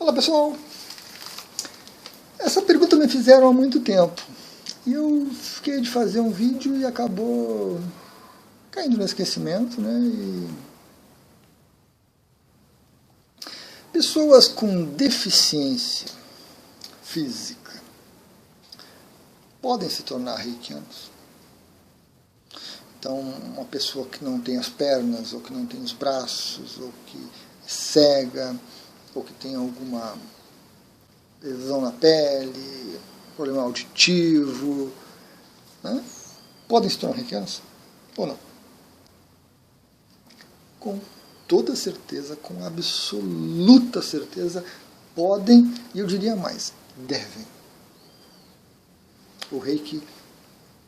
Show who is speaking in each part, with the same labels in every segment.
Speaker 1: Olá pessoal, essa pergunta me fizeram há muito tempo e eu fiquei de fazer um vídeo e acabou caindo no esquecimento, né? Pessoas com deficiência física podem se tornar reikianos. Então, uma pessoa que não tem as pernas, ou que não tem os braços, ou que é cega, ou que tem alguma lesão na pele, problema auditivo, né? Podem se tornar reikianos ou não? Com toda certeza, com absoluta certeza, podem, e eu diria mais, devem. O reiki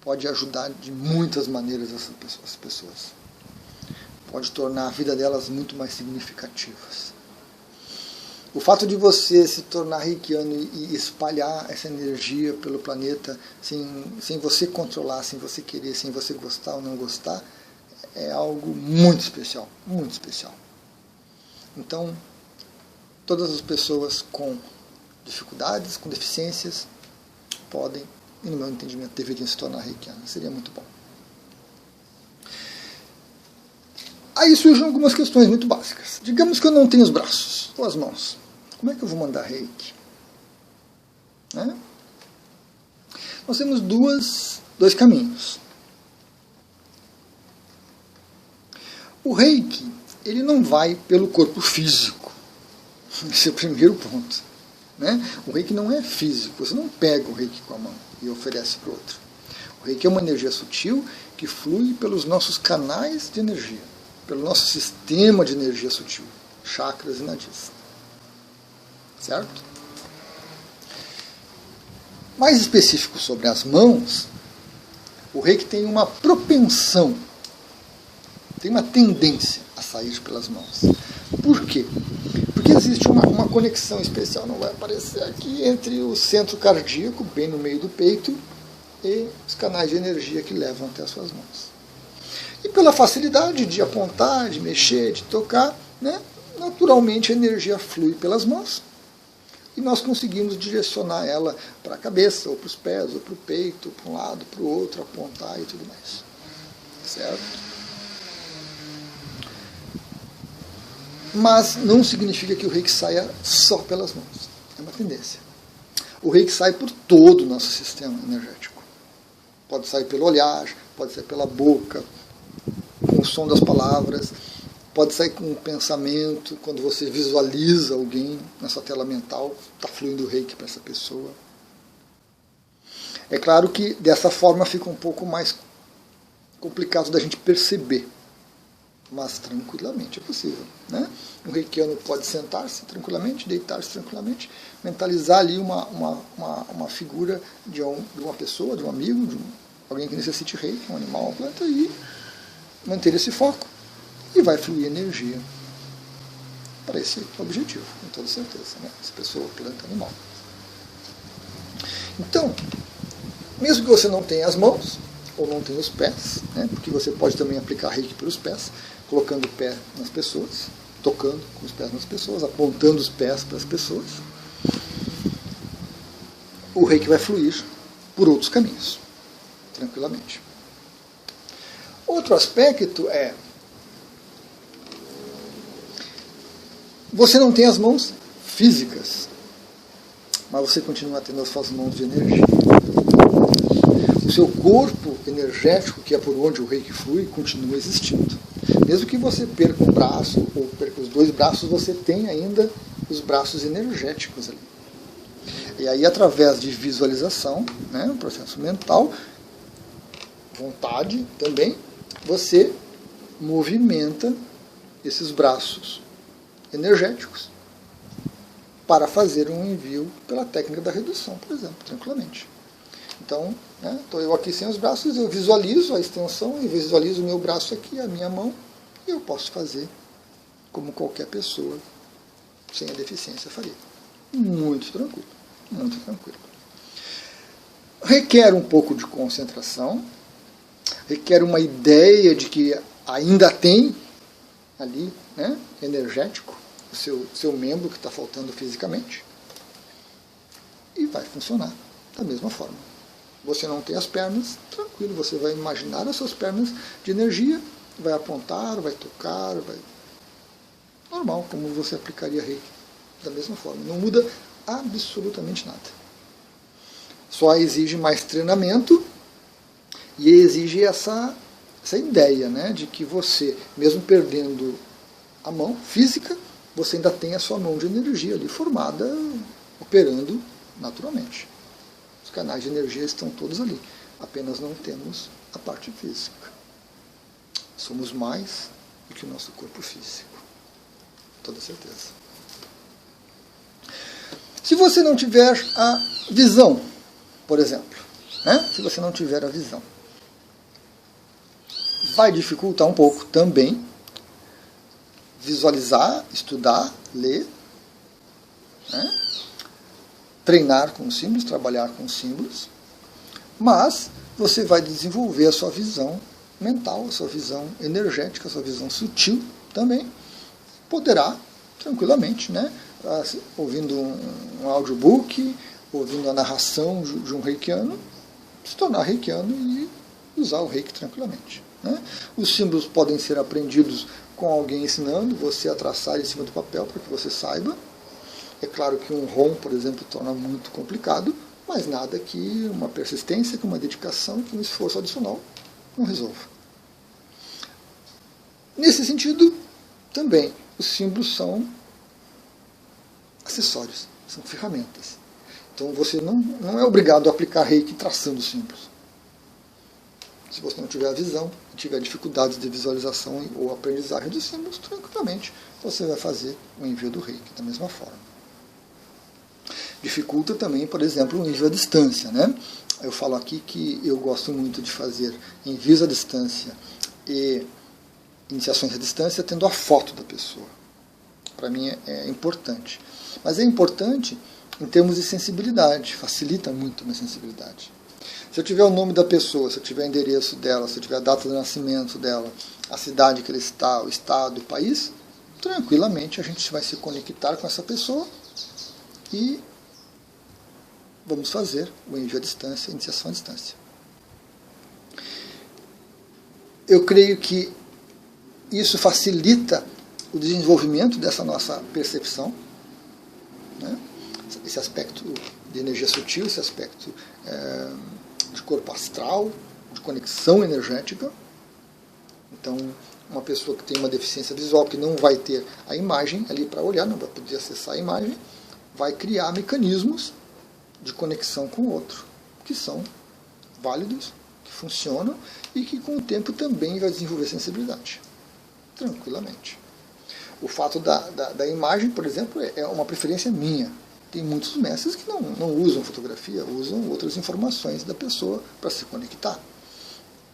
Speaker 1: pode ajudar de muitas maneiras essas pessoas. Pode tornar a vida delas muito mais significativas. O fato de você se tornar reikiano e espalhar essa energia pelo planeta sem você controlar, sem você querer, sem você gostar ou não gostar, é algo muito especial, muito especial. Então, todas as pessoas com dificuldades, com deficiências, podem, e no meu entendimento, deveriam se tornar reikianas. Seria muito bom. Aí surgem algumas questões muito básicas. Digamos que eu não tenho os braços ou as mãos. Como é que eu vou mandar reiki? Né? Nós temos dois caminhos. O reiki, ele não vai pelo corpo físico. Esse é o primeiro ponto. Né? O reiki não é físico. Você não pega o reiki com a mão e oferece para o outro. O reiki é uma energia sutil que flui pelos nossos canais de energia, pelo nosso sistema de energia sutil, chakras e nadis. Certo? Mais específico sobre as mãos, o reiki tem uma propensão, tem uma tendência a sair pelas mãos. Por quê? Porque existe uma conexão especial, não vai aparecer aqui, entre o centro cardíaco, bem no meio do peito, e os canais de energia que levam até as suas mãos. E pela facilidade de apontar, de mexer, de tocar, né, naturalmente a energia flui pelas mãos e nós conseguimos direcionar ela para a cabeça, ou para os pés, ou para o peito, para um lado, para o outro, apontar e tudo mais. Certo? Mas não significa que o reiki saia só pelas mãos. É uma tendência. O reiki sai por todo o nosso sistema energético. Pode sair pelo olhar, pode sair pela boca, com o som das palavras, pode sair com o pensamento, quando você visualiza alguém na sua tela mental, está fluindo o reiki para essa pessoa. É claro que dessa forma fica um pouco mais complicado da gente perceber, mas tranquilamente é possível. Né? Um reikiano pode sentar-se tranquilamente, deitar-se tranquilamente, mentalizar ali uma figura de uma pessoa, de um amigo, de alguém que necessite reiki, um animal, uma planta, e manter esse foco, e vai fluir energia para esse objetivo, com toda certeza. Né? Essa pessoa, planta, animal. Então, mesmo que você não tenha as mãos, ou não tenha os pés, né? Porque você pode também aplicar reiki pelos pés, colocando o pé nas pessoas, tocando com os pés nas pessoas, apontando os pés para as pessoas. O reiki vai fluir por outros caminhos, tranquilamente. Outro aspecto é: você não tem as mãos físicas, mas você continua tendo as suas mãos de energia. O seu corpo energético, que é por onde o reiki flui, continua existindo. Mesmo que você perca um braço, ou perca os dois braços, você tem ainda os braços energéticos ali. E aí, através de visualização, né, um processo mental, vontade também, você movimenta esses braços energéticos para fazer um envio pela técnica da redução, por exemplo, tranquilamente. Então, né, estou eu aqui sem os braços, eu visualizo a extensão, eu visualizo o meu braço aqui, a minha mão, e eu posso fazer como qualquer pessoa sem a deficiência faria. Muito tranquilo, muito tranquilo. Requer um pouco de concentração, requer uma ideia de que ainda tem ali, né, energético, seu membro que está faltando fisicamente e vai funcionar da mesma forma. Você não tem as pernas, tranquilo, você vai imaginar as suas pernas de energia, vai apontar, vai tocar, vai... normal, como você aplicaria Reiki, da mesma forma. Não muda absolutamente nada. Só exige mais treinamento e exige essa ideia, né, de que você, mesmo perdendo a mão física, você ainda tem a sua mão de energia ali formada, operando naturalmente. Os canais de energia estão todos ali, apenas não temos a parte física. Somos mais do que o nosso corpo físico, com toda certeza. Se você não tiver a visão, por exemplo, né? Se você não tiver a visão, vai dificultar um pouco também visualizar, estudar, ler, né? Treinar com símbolos, trabalhar com símbolos, mas você vai desenvolver a sua visão mental, a sua visão energética, a sua visão sutil também. Poderá, tranquilamente, né? Ouvindo um audiobook, ouvindo a narração de um reikiano, se tornar reikiano e usar o reiki tranquilamente, né? Os símbolos podem ser aprendidos com alguém ensinando você a traçar em cima do papel para que você saiba. É claro que um ROM, por exemplo, torna muito complicado, mas nada que uma persistência, que uma dedicação, que um esforço adicional não resolva. Nesse sentido, também, os símbolos são acessórios, são ferramentas. Então você não é obrigado a aplicar Reiki traçando símbolos. Se você não tiver a visão, tiver dificuldades de visualização ou aprendizagem dos símbolos, tranquilamente você vai fazer o envio do Reiki da mesma forma. Dificulta também, por exemplo, o envio à distância, né? Eu falo aqui que eu gosto muito de fazer envios à distância e iniciações à distância tendo a foto da pessoa. Para mim é importante. Mas é importante em termos de sensibilidade, facilita muito a minha sensibilidade. Se eu tiver o nome da pessoa, se eu tiver o endereço dela, se eu tiver a data de nascimento dela, a cidade que ela está, o estado, o país, tranquilamente a gente vai se conectar com essa pessoa e vamos fazer o envio à distância, a iniciação à distância. Eu creio que isso facilita o desenvolvimento dessa nossa percepção, né? Esse aspecto de energia sutil, esse aspecto de corpo astral, de conexão energética. Então, uma pessoa que tem uma deficiência visual, que não vai ter a imagem ali para olhar, não vai poder acessar a imagem, vai criar mecanismos de conexão com o outro, que são válidos, que funcionam e que com o tempo também vai desenvolver sensibilidade, tranquilamente. O fato da imagem, por exemplo, é uma preferência minha. Tem muitos mestres que não usam fotografia, usam outras informações da pessoa para se conectar.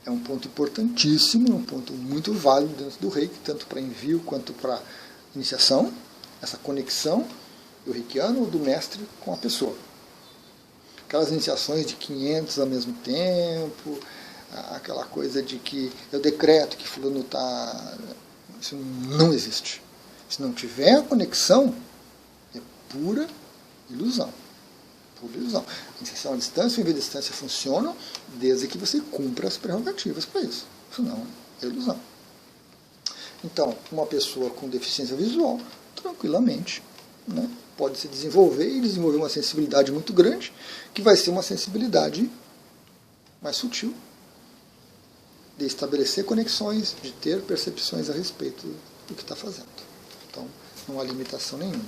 Speaker 1: É um ponto importantíssimo, um ponto muito válido dentro do Reiki, tanto para envio quanto para iniciação, essa conexão do reikiano ou do mestre com a pessoa. Aquelas iniciações de 500 ao mesmo tempo, aquela coisa de que eu decreto que fulano está... Isso não existe. Se não tiver a conexão, é pura ilusão. Pura ilusão. A iniciação à distância e o envio à distância funcionam desde que você cumpra as prerrogativas para isso. Senão, é ilusão. Então, uma pessoa com deficiência visual, tranquilamente, né, pode se desenvolver e desenvolver uma sensibilidade muito grande, que vai ser uma sensibilidade mais sutil, de estabelecer conexões, de ter percepções a respeito do que está fazendo. Então, não há limitação nenhuma.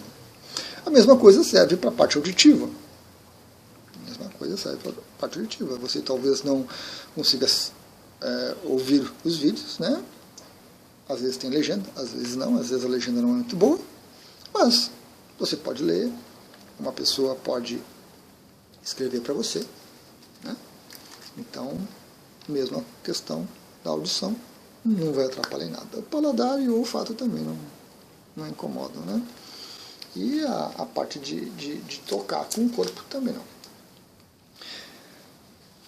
Speaker 1: A mesma coisa serve para a parte auditiva. A mesma coisa serve para a parte auditiva. Você talvez não consiga ouvir os vídeos, né? Às vezes tem legenda, às vezes não, às vezes a legenda não é muito boa, mas você pode ler, uma pessoa pode escrever para você, né? Então, mesma questão da audição, não vai atrapalhar em nada. O paladar e o olfato também não incomodam, né? E a parte de tocar com o corpo também não.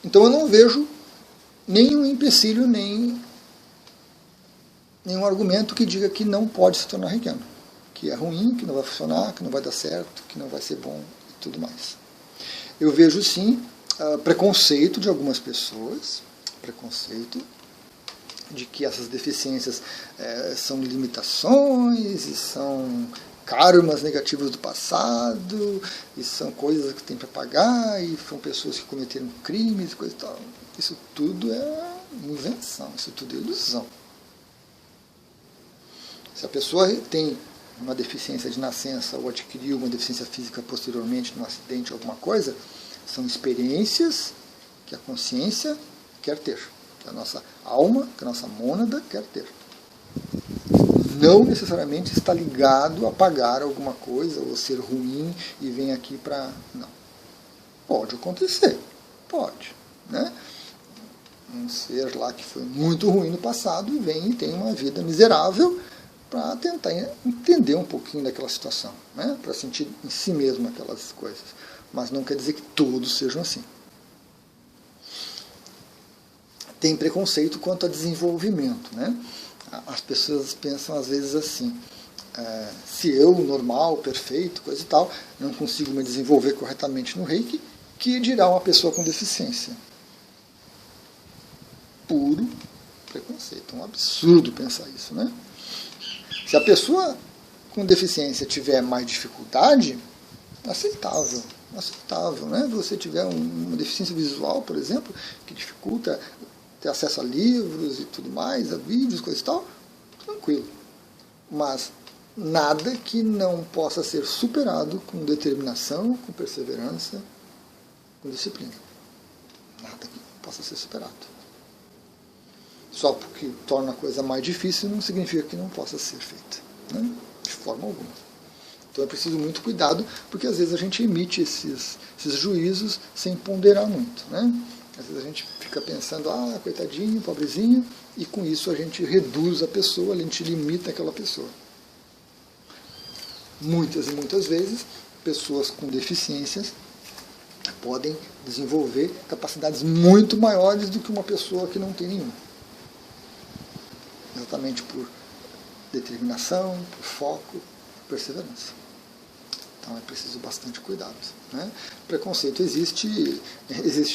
Speaker 1: Então eu não vejo nenhum empecilho, nenhum argumento que diga que não pode se tornar reikiano. que é ruim, que não vai funcionar, que não vai dar certo, que não vai ser bom e tudo mais. Eu vejo sim preconceito de algumas pessoas, preconceito de que essas deficiências são limitações e são karmas negativos do passado e são coisas que tem para pagar e são pessoas que cometeram crimes e coisa e tal. Isso tudo é invenção, isso tudo é ilusão. Se a pessoa tem uma deficiência de nascença ou adquiriu uma deficiência física posteriormente num acidente ou alguma coisa, são experiências que a consciência quer ter, que a nossa alma, que a nossa mônada quer ter. Não necessariamente está ligado a pagar alguma coisa ou ser ruim e vem aqui para... Não. Pode acontecer. Pode. Né? Um ser lá que foi muito ruim no passado vem e tem uma vida miserável para tentar entender um pouquinho daquela situação, né? Para sentir em si mesmo aquelas coisas. Mas não quer dizer que todos sejam assim. Tem preconceito quanto a desenvolvimento, né? As pessoas pensam às vezes assim, se eu, normal, perfeito, coisa e tal, não consigo me desenvolver corretamente no Reiki, que dirá uma pessoa com deficiência? Puro preconceito, é um absurdo pensar isso, né? Se a pessoa com deficiência tiver mais dificuldade, aceitável, né? Se você tiver uma deficiência visual, por exemplo, que dificulta ter acesso a livros e tudo mais, a vídeos, coisa e tal, tranquilo. Mas nada que não possa ser superado com determinação, com perseverança, com disciplina. Nada que possa ser superado. Só porque torna a coisa mais difícil não significa que não possa ser feita, né? De forma alguma. Então é preciso muito cuidado, porque às vezes a gente emite esses juízos sem ponderar muito, né? Às vezes a gente fica pensando, coitadinho, pobrezinho, e com isso a gente reduz a pessoa, a gente limita aquela pessoa. Muitas e muitas vezes, pessoas com deficiências podem desenvolver capacidades muito maiores do que uma pessoa que não tem nenhuma. Exatamente por determinação, por foco, por perseverança. Então é preciso bastante cuidado, né? Preconceito existe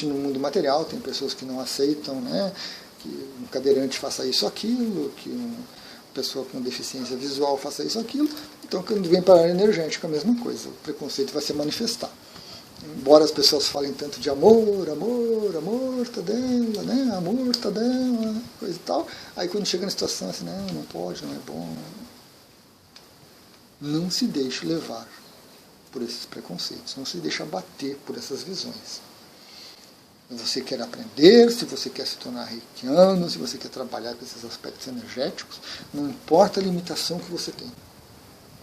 Speaker 1: no mundo material, tem pessoas que não aceitam, né, que um cadeirante faça isso ou aquilo, que uma pessoa com deficiência visual faça isso ou aquilo. Então quando vem para a área energética, a mesma coisa, o preconceito vai se manifestar. Embora as pessoas falem tanto de amor, tá dela, né? Amor, tá dela, coisa e tal, aí quando chega na situação assim, não pode, não é bom. Não se deixe levar por esses preconceitos, não se deixe abater por essas visões. Se você quer aprender, se você quer se tornar reikiano, se você quer trabalhar com esses aspectos energéticos, não importa a limitação que você tem,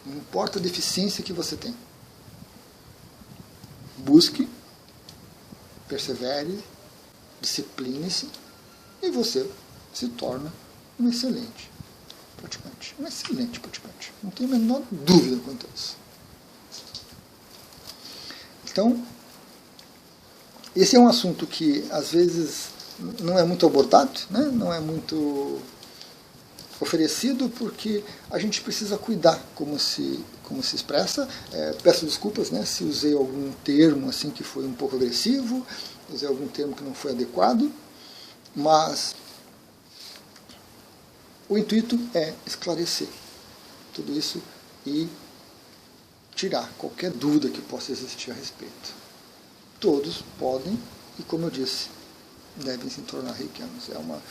Speaker 1: não importa a deficiência que você tem. Busque, persevere, discipline-se e você se torna um excelente praticante. Um excelente praticante. Não tenho a menor dúvida quanto a isso. Então, esse é um assunto que às vezes não é muito abordado, né? Não é muito oferecido, porque a gente precisa cuidar como se expressa. Peço desculpas, né, se usei algum termo assim que foi um pouco agressivo, usei algum termo que não foi adequado, mas o intuito é esclarecer tudo isso e tirar qualquer dúvida que possa existir a respeito. Todos podem, e como eu disse, devem se tornar reikianos. É uma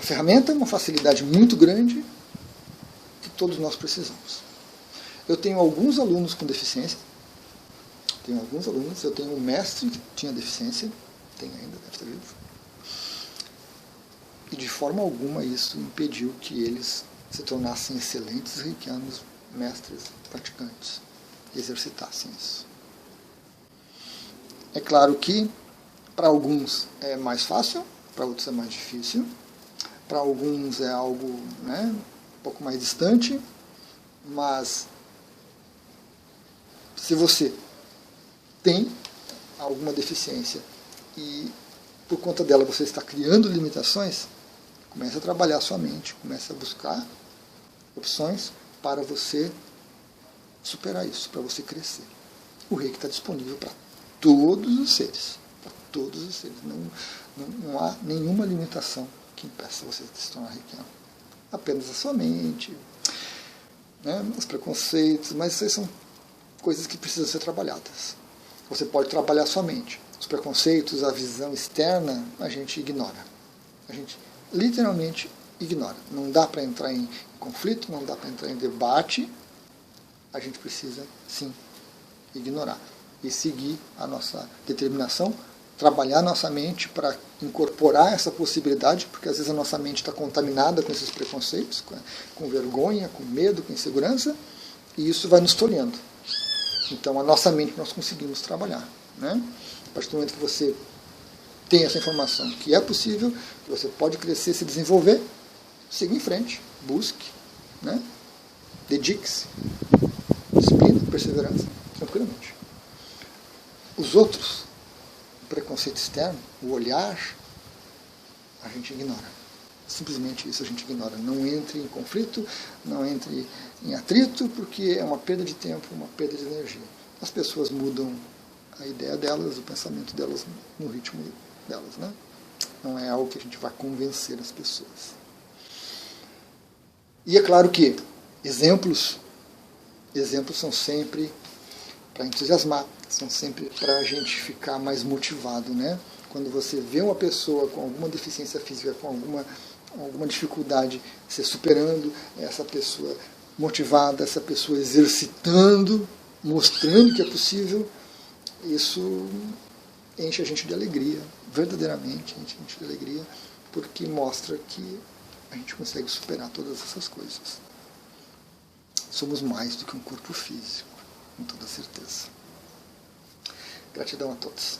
Speaker 1: ferramenta, uma facilidade muito grande que todos nós precisamos. Eu tenho alguns alunos com deficiência, eu tenho um mestre que tinha deficiência, tem ainda, deve estar vivo, e de forma alguma isso impediu que eles se tornassem excelentes reikianos, mestres, praticantes, e exercitassem isso. É claro que para alguns é mais fácil, para outros é mais difícil, para alguns é algo, né, um pouco mais distante, mas se você tem alguma deficiência e por conta dela você está criando limitações, comece a trabalhar a sua mente, comece a buscar opções para você superar isso, para você crescer. O reiki está disponível para todos os seres. Para todos os seres. Não há nenhuma limitação que impeça você de se tornar reikiano. Apenas a sua mente, né, os preconceitos, mas essas são coisas que precisam ser trabalhadas. Você pode trabalhar a sua mente. Os preconceitos, a visão externa, a gente ignora. A gente literalmente ignora. Não dá para entrar em conflito, não dá para entrar em debate. A gente precisa, sim, ignorar e seguir a nossa determinação, trabalhar a nossa mente para incorporar essa possibilidade, porque às vezes a nossa mente está contaminada com esses preconceitos, com vergonha, com medo, com insegurança, e isso vai nos tolhendo. Então a nossa mente nós conseguimos trabalhar, né? A partir do momento que você tem essa informação que é possível, que você pode crescer, se desenvolver, siga em frente, busque, né? Dedique-se, disciplina, perseverança, tranquilamente. Os outros, o preconceito externo, o olhar, a gente ignora. Simplesmente isso a gente ignora. Não entre em conflito, não entre em atrito, porque é uma perda de tempo, uma perda de energia. As pessoas mudam a ideia delas, o pensamento delas no ritmo delas, né? Não é algo que a gente vai convencer as pessoas. E é claro que exemplos são sempre para entusiasmar, são sempre para a gente ficar mais motivado, né? Quando você vê uma pessoa com alguma deficiência física, com alguma dificuldade se superando, essa pessoa motivada, essa pessoa exercitando, mostrando que é possível, isso enche a gente de alegria, verdadeiramente enche a gente de alegria, porque mostra que a gente consegue superar todas essas coisas. Somos mais do que um corpo físico, com toda certeza. Gratidão a todos.